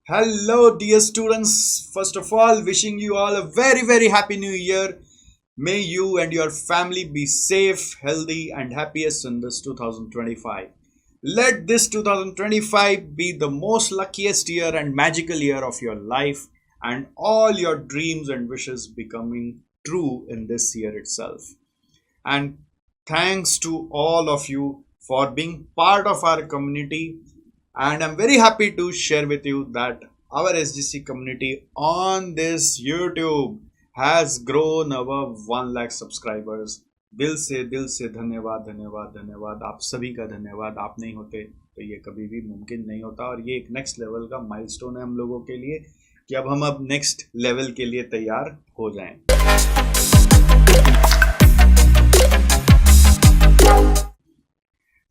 Hello, dear students. First of all, wishing you all a very happy new year. May you and your family be safe, healthy, and happiest in this 2025. Let this 2025 be the most luckiest year and magical year of your life, and all your dreams and wishes becoming true in this year itself. And thanks to all of you for being part of our community. And I'm very happy to share with you that our SGC community on this YouTube has grown over 1 lakh subscribers. दिल से धन्यवाद धन्यवाद धन्यवाद। आप सभी का धन्यवाद। आप नहीं होते तो ये कभी भी मुमकिन नहीं होता, और ये एक नेक्स्ट लेवल का माइलस्टोन है हम लोगों के लिए कि अब हम नेक्स्ट लेवल के लिए तैयार हो जाएं।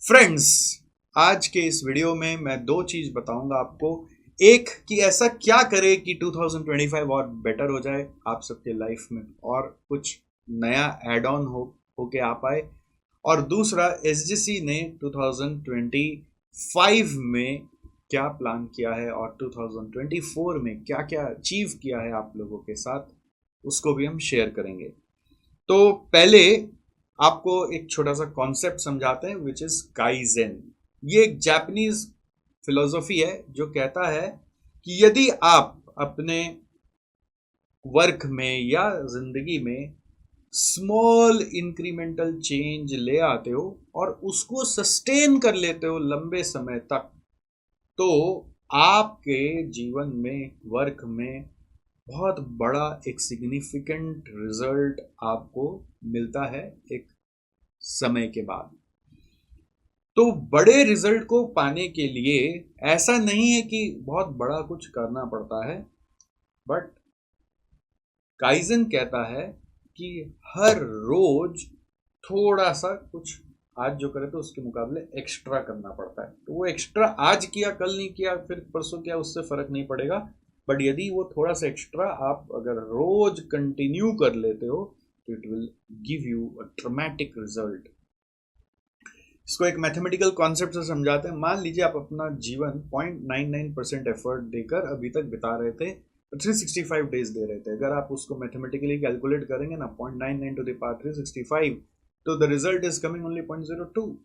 फ्रेंड्स, आज के इस वीडियो में मैं दो चीज बताऊंगा आपको। एक कि ऐसा क्या करे कि 2025 और बेटर हो जाए आप सबके लाइफ में, और कुछ नया एड ऑन होके आ पाए। और दूसरा, एसजीसी ने 2025 में क्या प्लान किया है और 2024 में क्या क्या अचीव किया है आप लोगों के साथ, उसको भी हम शेयर करेंगे। तो पहले आपको एक छोटा सा कॉन्सेप्ट समझाते हैं, विच इज काइजेन। ये एक जापानीज फिलोसफी है जो कहता है कि यदि आप अपने वर्क में या जिंदगी में स्मॉल इंक्रीमेंटल चेंज ले आते हो और उसको सस्टेन कर लेते हो लंबे समय तक, तो आपके जीवन में, वर्क में बहुत बड़ा एक सिग्निफिकेंट रिजल्ट आपको मिलता है एक समय के बाद। तो बड़े रिजल्ट को पाने के लिए ऐसा नहीं है कि बहुत बड़ा कुछ करना पड़ता है, बट काइजन कहता है कि हर रोज थोड़ा सा कुछ आज जो करे तो उसके मुकाबले एक्स्ट्रा करना पड़ता है। तो वो एक्स्ट्रा आज किया, कल नहीं किया, फिर परसों किया, उससे फर्क नहीं पड़ेगा। बट यदि वो थोड़ा सा एक्स्ट्रा आप अगर रोज कंटिन्यू कर लेते हो तो it will give you a dramatic result. इसको एक मैथमेटिकल कॉन्सेप्ट से समझाते हैं। मान लीजिए आप अपना जीवन 0.99% एफर्ट देकर अभी तक बिता रहे थे, 365 डेज दे रहे थे। अगर आप उसको मैथमेटिकली कैलकुलेट करेंगे ना, 0.99 टू द पावर 365, तो the result is coming only 0.02।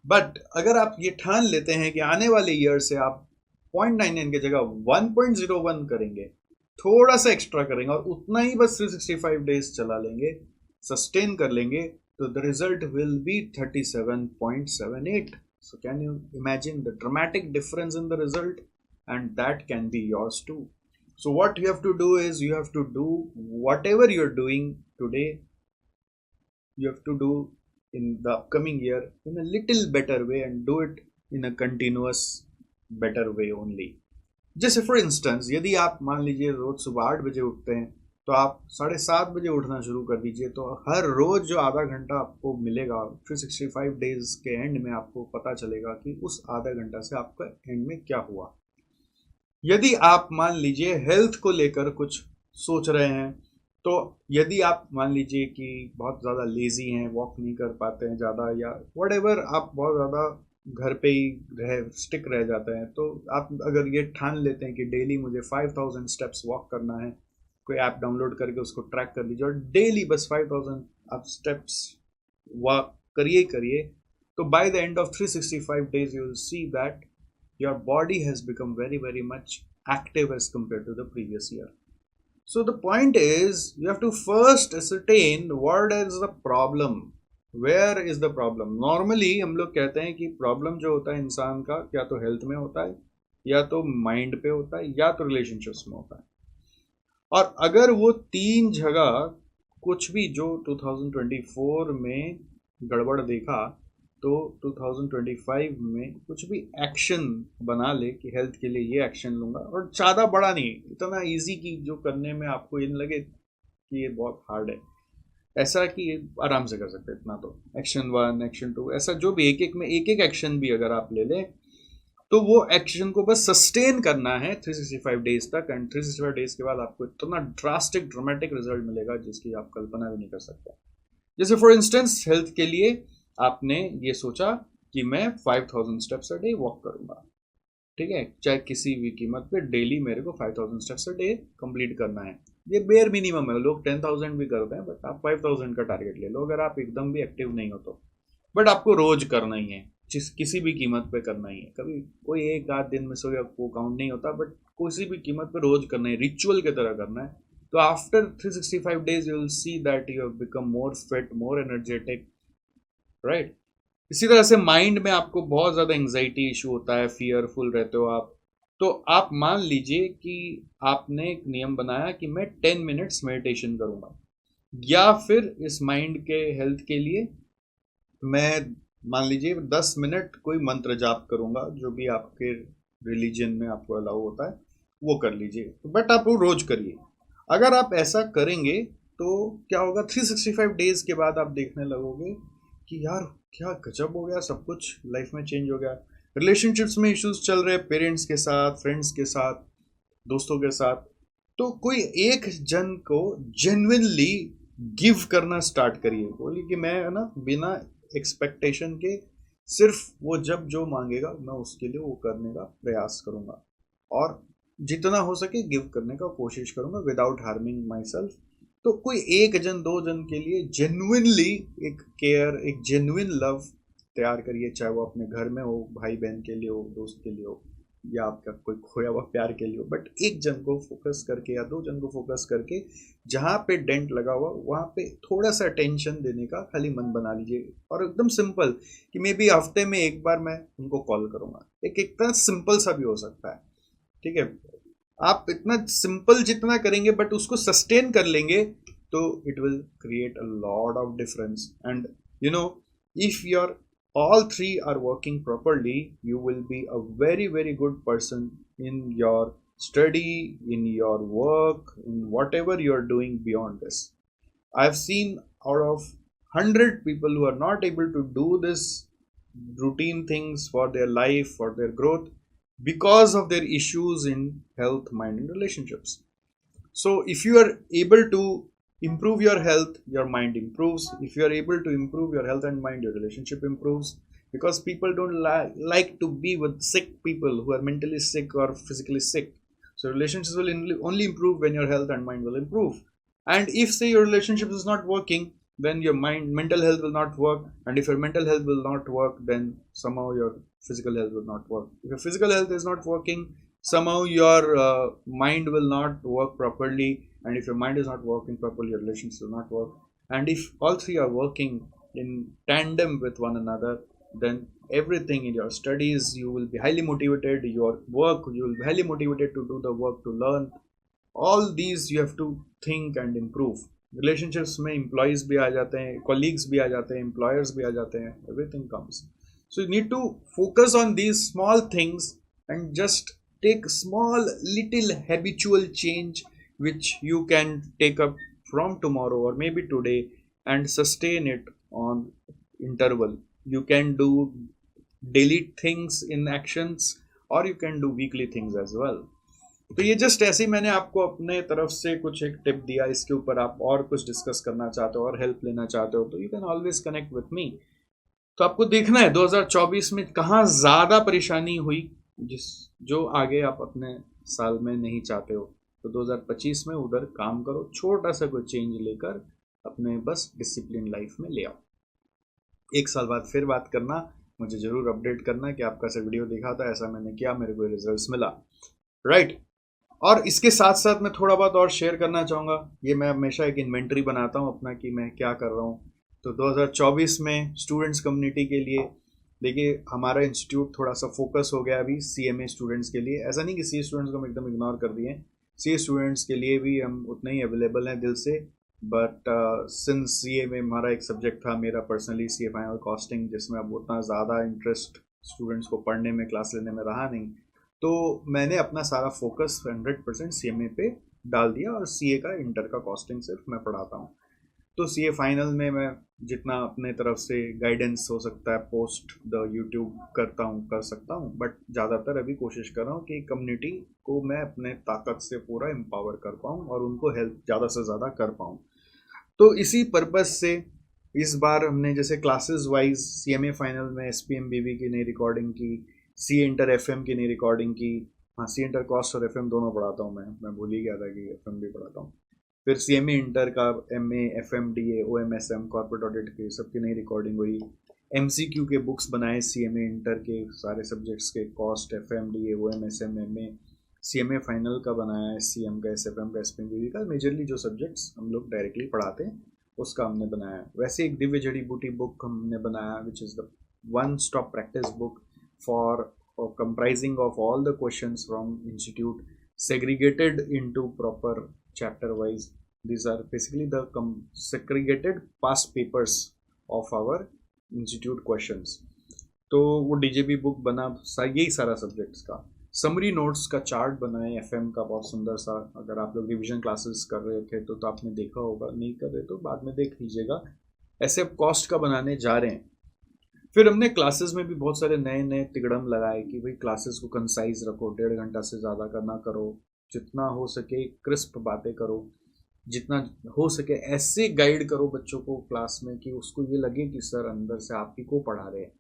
But अगर आप ये ठान लेते हैं कि आने वाले ईयर से आप 0.99 की जगह 1.01 करेंगे, थोड़ा सा एक्स्ट्रा करेंगे और उतना ही बस 365 डेज चला लेंगे, सस्टेन कर लेंगे, so the result will be 37.78. So can you imagine the dramatic difference in the result? And that can be yours too. So what you have to do is, you have to do whatever you're doing today, you have to do in the upcoming year in a little better way, and do it in a continuous better way only. जैसे for instance, यदि आप मान लीजिए रोज सुबह 8 बजे उठते हैं, तो आप 7:30 बजे उठना शुरू कर दीजिए। तो हर रोज जो आधा घंटा आपको मिलेगा 365 डेज के एंड में, आपको पता चलेगा कि उस आधा घंटा से आपका एंड में क्या हुआ। यदि आप मान लीजिए हेल्थ को लेकर कुछ सोच रहे हैं, तो यदि आप मान लीजिए कि बहुत ज़्यादा लेजी हैं, वॉक नहीं कर पाते हैं ज़्यादा, या व्हाटएवर, आप बहुत ज़्यादा घर पे ही स्टिक रह जाते हैं, तो आप अगर ये ठान लेते हैं कि डेली मुझे 5000 स्टेप्स वॉक करना है, कोई ऐप डाउनलोड करके उसको ट्रैक कर लीजिए और डेली बस 5000 आप स्टेप्स वॉक करिए करिए, तो by the end of 365 days you will see that your body has become very much active as compared to the previous year. So the point is, you have to first ascertain what is the problem, where is the problem. Normally हम लोग कहते हैं कि problem जो होता है इंसान का, या तो हेल्थ में होता है, या तो माइंड पे होता है, या तो रिलेशनशिप्स में होता है। और अगर वो तीन जगह कुछ भी जो 2024 में गड़बड़ देखा, तो 2025 में कुछ भी एक्शन बना ले कि हेल्थ के लिए ये एक्शन लूंगा, और ज़्यादा बड़ा नहीं, इतना इजी कि जो करने में आपको ये लगे कि ये बहुत हार्ड है, ऐसा कि ये आराम से कर सकते हैं। इतना तो एक्शन 1, एक्शन 2, ऐसा जो भी एक एक एक्शन भी अगर आप ले लें, तो वो एक्शन को बस सस्टेन करना है 365 डेज तक, एंड 365 डेज के बाद आपको इतना ड्रास्टिक ड्रामेटिक रिजल्ट मिलेगा जिसकी आप कल्पना भी नहीं कर सकते। जैसे फॉर इंस्टेंस, हेल्थ के लिए आपने ये सोचा कि मैं 5000 स्टेप्स अ डे वॉक करूंगा, ठीक है, चाहे किसी भी कीमत पे डेली मेरे को 5000 स्टेप्स अ डे कंप्लीट करना है। ये बेयर मिनिमम है, लोग 10,000 भी करते हैं, बट आप 5000 का टारगेट ले लो अगर आप एकदम भी एक्टिव नहीं हो तो। बट आपको रोज करना ही है, किसी भी कीमत पे करना ही है। कभी कोई एक आध दिन मिस हो गया वो काउंट नहीं होता, बट किसी भी कीमत पे रोज करना है, रिचुअल की तरह करना है। तो after 365 days you will see that you have become more fit, more energetic, right. इसी तरह से माइंड में आपको बहुत ज़्यादा एंग्जाइटी इशू होता है, फियरफुल रहते हो आप, तो आप मान लीजिए कि आपने एक नियम बनाया कि मैं 10 मिनट्स मेडिटेशन करूंगा, या फिर इस माइंड के हेल्थ के लिए मैं मान लीजिए 10 मिनट कोई मंत्र जाप करूंगा, जो भी आपके रिलीजन में आपको अलाउ होता है वो कर लीजिए, बट आप वो रोज करिए। अगर आप ऐसा करेंगे तो क्या होगा, 365 डेज के बाद आप देखने लगोगे कि यार क्या गजब हो गया, सब कुछ लाइफ में चेंज हो गया। रिलेशनशिप्स में इश्यूज चल रहे, पेरेंट्स के साथ, फ्रेंड्स के साथ, दोस्तों के साथ, तो कोई एक जन को जेन्युइनली गिव करना स्टार्ट करिए। बोलिए कि मैं है ना बिना एक्सपेक्टेशन के, सिर्फ वो जब जो मांगेगा मैं उसके लिए वो करने का प्रयास करूंगा, और जितना हो सके गिव करने का कोशिश करूंगा विदाउट हार्मिंग माई सेल्फ। तो कोई एक जन दो जन के लिए जेन्युइनली एक केयर, एक जेन्युइन लव तैयार करिए, चाहे वो अपने घर में हो, भाई बहन के लिए हो, दोस्त के लिए हो, या आपका कोई खोया हुआ प्यार के लिए हो, बट एक जन को फोकस करके या दो जन को फोकस करके जहाँ पे डेंट लगा हुआ वहाँ पे थोड़ा सा अटेंशन देने का खाली मन बना लीजिए। और एकदम सिंपल कि मे बी हफ्ते में एक बार मैं उनको कॉल करूँगा, एक इतना सिंपल सा भी हो सकता है, ठीक है। आप इतना सिंपल जितना करेंगे बट उसको सस्टेन कर लेंगे तो it will create a lot of difference. And you know, if your all three are working properly, you will be a very very good person in your study, in your work, in whatever you are doing beyond this. I've seen out of 100 people who are not able to do this routine things for their life, for their growth, because of their issues in health, mind, and relationships. So, if you are able to improve your health, your mind improves. If you are able to improve your health and mind, your relationship improves. Because people don't like to be with sick people who are mentally sick or physically sick. So, relationships will only improve when your health and mind will improve. And if, say, your relationship is not working, then your mental health will not work. And if your mental health will not work, then somehow your physical health will not work. If your physical health is not working, somehow your mind will not work properly, and if your mind is not working properly, your relations will not work. And if all three are working in tandem with one another, then everything in your studies, you will be highly motivated, your work, you will be highly motivated to do the work, to learn. All these you have to think and improve. Relationships में employees भी आ जाते हैं, colleagues भी आ जाते हैं, employers भी आ जाते हैं, everything comes. So you need to focus on these small things and just take small little habitual change which you can take up from tomorrow or maybe today and sustain it on interval. You can do daily things in actions, or you can do weekly things as well. तो ये just ऐसे ही मैंने आपको अपने तरफ से कुछ एक टिप दिया। इसके ऊपर आप और कुछ डिस्कस करना चाहते हो और हेल्प लेना चाहते हो तो you can always connect with me. तो आपको देखना है 2024 में कहाँ ज़्यादा परेशानी हुई, जिस जो आगे आप अपने साल में नहीं चाहते हो, तो 2025 में उधर काम करो, छोटा सा कोई चेंज लेकर अपने बस डिसिप्लिन लाइफ में ले आओ। एक साल बाद फिर बात करना, मुझे ज़रूर अपडेट करना कि आपका ऐसा वीडियो देखा था, ऐसा मैंने किया, मेरे को रिजल्ट्स मिला, राइट। और इसके साथ साथ मैं थोड़ा बहुत और शेयर करना चाहूँगा। ये मैं हमेशा एक इन्वेंट्री बनाता हूँ अपना कि मैं क्या कर रहा हूँ। तो 2024 में स्टूडेंट्स कम्युनिटी के लिए देखिए, हमारा इंस्टीट्यूट थोड़ा सा फोकस हो गया अभी CMA स्टूडेंट्स के लिए। ऐसा नहीं कि CA स्टूडेंट्स को हम एकदम इग्नोर कर दिए, CA स्टूडेंट्स के लिए भी हम उतने ही अवेलेबल हैं दिल से। बट सिंस CA में हमारा एक सब्जेक्ट था मेरा पर्सनली, CA फाइनल कॉस्टिंग, जिसमें अब उतना ज़्यादा इंटरेस्ट स्टूडेंट्स को पढ़ने में, क्लास लेने में रहा नहीं, तो मैंने अपना सारा फोकस 100% CMA पे डाल दिया और CA का इंटर का कॉस्टिंग सिर्फ मैं पढ़ाता हूँ। तो CA फाइनल में मैं जितना अपने तरफ से गाइडेंस हो सकता है पोस्ट द यूट्यूब करता हूँ, कर सकता हूँ, बट ज़्यादातर अभी कोशिश कर रहा हूँ कि कम्युनिटी को मैं अपने ताकत से पूरा एम्पावर कर पाऊँ और उनको हेल्प ज़्यादा से ज़्यादा कर पाऊँ। तो इसी पर्पज़ से इस बार हमने जैसे क्लासेस वाइज CMA फाइनल में SPMBB की नई रिकॉर्डिंग की, सी इंटर FM की नई रिकॉर्डिंग की। हाँ, सी इंटर कॉस्ट और FM दोनों पढ़ाता हूँ मैं भूल ही गया था कि FM भी पढ़ाता हूँ। फिर CME इंटर का MA FMDA OMSM corporate audit के सबकी नई रिकॉर्डिंग हुई। MCQ के बुक्स बनाए CMA इंटर के सारे सब्जेक्ट्स के, cost, FMDA OMSM MA। CMA final का बनाया, SCM का, SFM का, SPMBB का, मेजरली जो सब्जेक्ट्स हम लोग डायरेक्टली पढ़ाते हैं उसका हमने बनाया। वैसे एक दिव्य जड़ी बूटी बुक हमने बनाया which is the one stop practice book for comprising of all the questions from institute segregated into proper chapter wise. These are basically the segregated past papers of our institute questions. तो वो DJB book बना यही सारा subjects का। Summary notes का chart बनाए FM का बहुत सुंदर सा। अगर आप लोग रिविजन क्लासेस कर रहे थे तो आपने देखा होगा, नहीं कर रहे तो बाद में देख लीजिएगा। ऐसे अब कॉस्ट का बनाने जा रहे हैं। फिर हमने क्लासेस में भी बहुत सारे नए नए तिगड़म लगाए कि भाई क्लासेस को कंसाइज रखो, 1.5 घंटा से ज़्यादा का ना करो, जितना हो सके क्रिस्प बातें करो, जितना हो सके ऐसे गाइड करो बच्चों को क्लास में कि उसको ये लगे कि सर अंदर से आप ही को पढ़ा रहे हैं,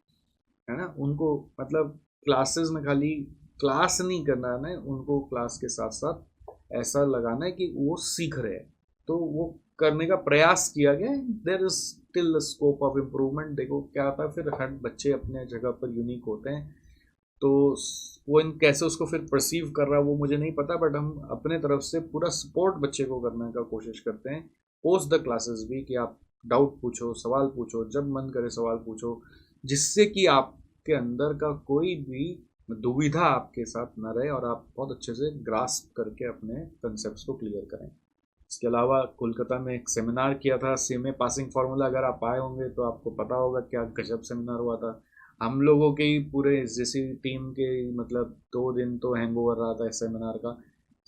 है ना। उनको मतलब क्लासेस में खाली क्लास नहीं करना है, उनको क्लास के साथ साथ ऐसा लगाना है कि वो सीख रहे हैं। तो वो करने का प्रयास किया गया। There is still scope of improvement. देखो क्या होता है, फिर हर बच्चे अपने जगह पर यूनिक होते हैं, तो वो इन कैसे उसको फिर परसीव कर रहा है वो मुझे नहीं पता, बट हम अपने तरफ से पूरा सपोर्ट बच्चे को करने का कोशिश करते हैं पोस्ट द क्लासेस भी, कि आप डाउट पूछो, सवाल पूछो, जब मन करे सवाल पूछो, जिससे कि आपके अंदर का कोई भी दुविधा आपके साथ न रहे और आप बहुत अच्छे से ग्रास्प करके अपने कंसेप्ट को क्लियर करें। इसके अलावा कोलकाता में एक सेमिनार किया था, CMA पासिंग फार्मूला। अगर आप आए होंगे तो आपको पता होगा क्या गजब सेमिनार हुआ था। हम लोगों के ही पूरे जैसी टीम के मतलब 2 दिन तो हैंगओवर रहा था इस सेमिनार का।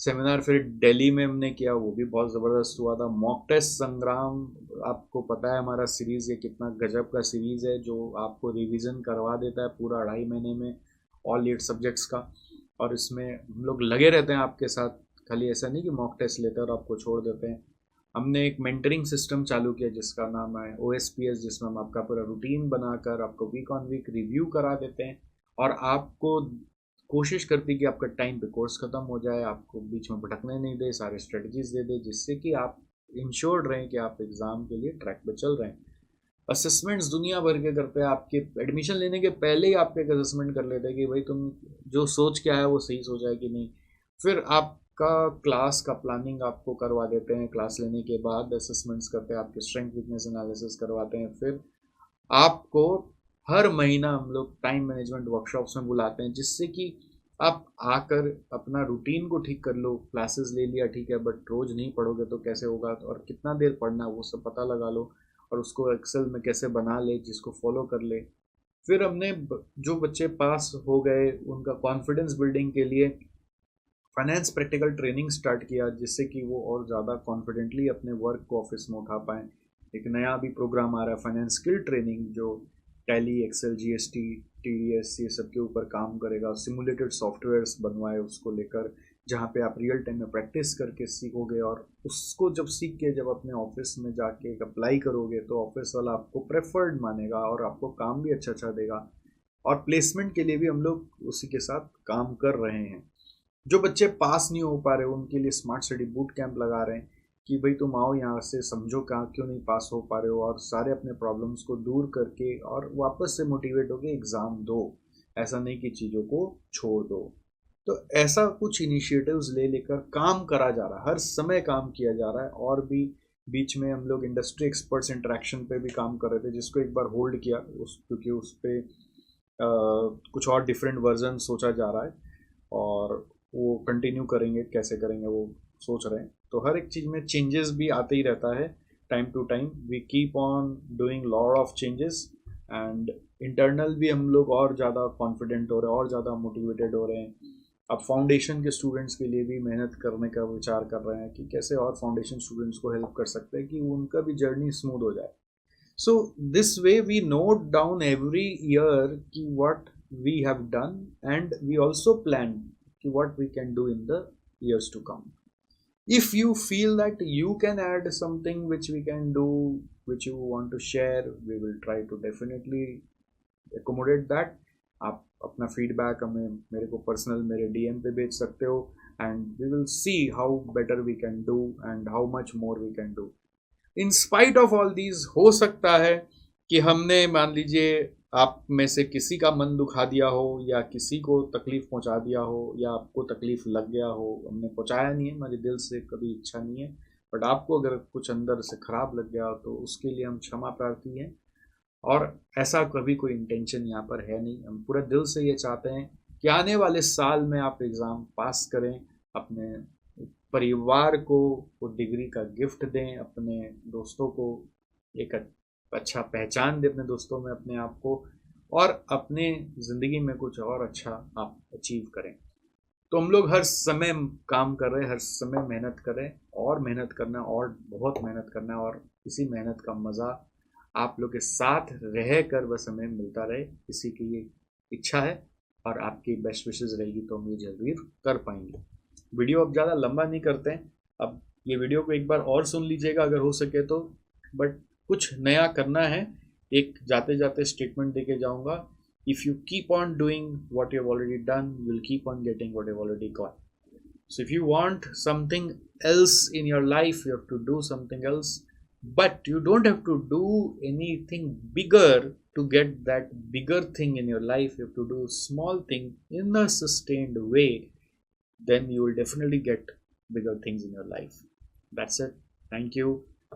सेमिनार फिर दिल्ली में हमने किया, वो भी बहुत ज़बरदस्त हुआ था। मॉक टेस्ट संग्राम, आपको पता है हमारा सीरीज़ ये कितना गजब का सीरीज़ है, जो आपको रिवीजन करवा देता है पूरा 2.5 महीने में ऑल 8 सब्जेक्ट्स का। और इसमें हम लोग लगे रहते हैं आपके साथ, खाली ऐसा नहीं कि मॉक टेस्ट लेते हैं और आपको छोड़ देते हैं। हमने एक मेंटरिंग सिस्टम चालू किया जिसका नाम है OSPS, जिसमें हम आपका पूरा रूटीन बनाकर आपको वीक ऑन वीक रिव्यू करा देते हैं और आपको कोशिश करती है कि आपका टाइम पे कोर्स ख़त्म हो जाए, आपको बीच में भटकने नहीं दे, सारे स्ट्रेटजीज दे दे, जिससे कि आप इंश्योर्ड रहें कि आप एग्ज़ाम के लिए ट्रैक पे चल रहे हैं। असेसमेंट्स दुनिया भर के करते हैं, आपके एडमिशन लेने के पहले ही आपके एक असेसमेंट कर लेते हैं कि भाई तुम जो सोच के आया वो सही सोच है कि नहीं। फिर आपका क्लास का प्लानिंग आपको करवा देते हैं, क्लास लेने के बाद असेसमेंट्स करते हैं, आपके स्ट्रेंथ वीकनेस एनालिसिस करवाते हैं। फिर आपको हर महीना हम लोग टाइम मैनेजमेंट वर्कशॉप्स में बुलाते हैं, जिससे कि आप आकर अपना रूटीन को ठीक कर लो। क्लासेस ले लिया ठीक है, बट रोज़ नहीं पढ़ोगे तो कैसे होगा, और कितना देर पढ़ना वो सब पता लगा लो और उसको एक्सेल में कैसे बना ले, जिसको फॉलो कर ले। फिर हमने जो बच्चे पास हो गए उनका कॉन्फिडेंस बिल्डिंग के लिए फाइनेंस प्रैक्टिकल ट्रेनिंग स्टार्ट किया, जिससे कि वो और ज़्यादा कॉन्फिडेंटली अपने वर्क को ऑफिस में उठा पाएँ। एक नया भी प्रोग्राम आ रहा है फाइनेंस स्किल ट्रेनिंग, जो टैली, एक्सेल, GST, TDS ये सब के ऊपर काम करेगा। सिमुलेटेड सॉफ्टवेयर्स बनवाए उसको लेकर, जहाँ पे आप रियल टाइम में प्रैक्टिस करके सीखोगे और उसको जब सीख के जब अपने ऑफिस में जाके अप्लाई करोगे तो ऑफिस वाला आपको प्रेफर्ड मानेगा और आपको काम भी अच्छा अच्छा देगा। और प्लेसमेंट के लिए भी हम लोग उसी के साथ काम कर रहे हैं। जो बच्चे पास नहीं हो पा रहे उनके लिए स्मार्ट स्टडी बूट कैंप लगा रहे हैं कि भाई तुम आओ यहाँ से, समझो कहाँ क्यों नहीं पास हो पा रहे हो, और सारे अपने प्रॉब्लम्स को दूर करके और वापस से मोटिवेट होकर एग्ज़ाम दो। ऐसा नहीं कि चीज़ों को छोड़ दो। तो ऐसा कुछ इनिशिएटिव्स ले लेकर काम करा जा रहा है, हर समय काम किया जा रहा है। और भी बीच में हम लोग इंडस्ट्री एक्सपर्ट्स इंटरेक्शन पे भी काम कर रहे थे, जिसको एक बार होल्ड किया क्योंकि उस पर कुछ और डिफरेंट वर्जन सोचा जा रहा है और वो कंटिन्यू करेंगे, कैसे करेंगे वो सोच रहे हैं। तो हर एक चीज़ में चेंजेस भी आते ही रहता है time to time. We keep on doing lot of changes and internal भी हम लोग और ज़्यादा कॉन्फिडेंट हो रहे हैं और ज़्यादा मोटिवेटेड हो रहे हैं। अब फाउंडेशन के स्टूडेंट्स के लिए भी मेहनत करने का विचार कर रहे हैं कि कैसे और फाउंडेशन स्टूडेंट्स को हेल्प कर सकते हैं कि उनका भी जर्नी स्मूथ हो जाए। So this way we note down every year कि what we have done and we also plan what we can do in the years to come. If you feel that you can add something which we can do, which you want to share, we will try to definitely accommodate that. आप अपना feedback हमें मेरे को personal मेरे DM पे भेज सकते हो, and we will see how better we can do and how much more we can do. In spite of all these, हो सकता है कि हमने मान लीजिए आप में से किसी का मन दुखा दिया हो, या किसी को तकलीफ पहुंचा दिया हो, या आपको तकलीफ लग गया हो। हमने पहुंचाया नहीं है, मेरे दिल से कभी इच्छा नहीं है, बट आपको अगर कुछ अंदर से खराब लग गया हो तो उसके लिए हम क्षमा प्रार्थी हैं। और ऐसा कभी कोई इंटेंशन यहाँ पर है नहीं। हम पूरे दिल से ये चाहते हैं कि आने वाले साल में आप एग्ज़ाम पास करें, अपने परिवार को वो डिग्री का गिफ्ट दें, अपने दोस्तों को एक अच्छा पहचान दें अपने दोस्तों में अपने आप को, और अपने ज़िंदगी में कुछ और अच्छा आप अचीव करें। तो हम लोग हर समय काम कर रहे हैं, हर समय मेहनत कर रहे हैं, और मेहनत करना, और बहुत मेहनत करना, और इसी मेहनत का मज़ा आप लोग के साथ रह कर बस हमें मिलता रहे, इसी की ये इच्छा है। और आपकी बेस्ट विशेस रहेगी तो हम ये जरूर कर पाएंगे। वीडियो अब ज़्यादा लंबा नहीं करते हैं, अब ये वीडियो को एक बार और सुन लीजिएगा अगर हो सके तो, बट कुछ नया करना है। एक जाते जाते स्टेटमेंट देके जाऊंगा, if you keep on doing what you have already done, you will keep on getting what you have already got. So if you want something else in your life, you have to do something else, but you don't have to do anything bigger to get that bigger thing in your life. You have to do small thing in a sustained way, then you will definitely get bigger things in your life. That's it. Thank you,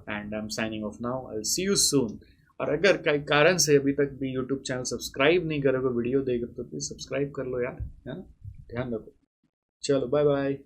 and I'm signing off now. I'll see you soon. और अगर कई कारण से अभी तक भी YouTube channel subscribe नहीं करोगे, वीडियो देख रहे हो, तो प्लीज सब्सक्राइब कर लो यार, है ना, ध्यान रखो। चलो बाय बाय।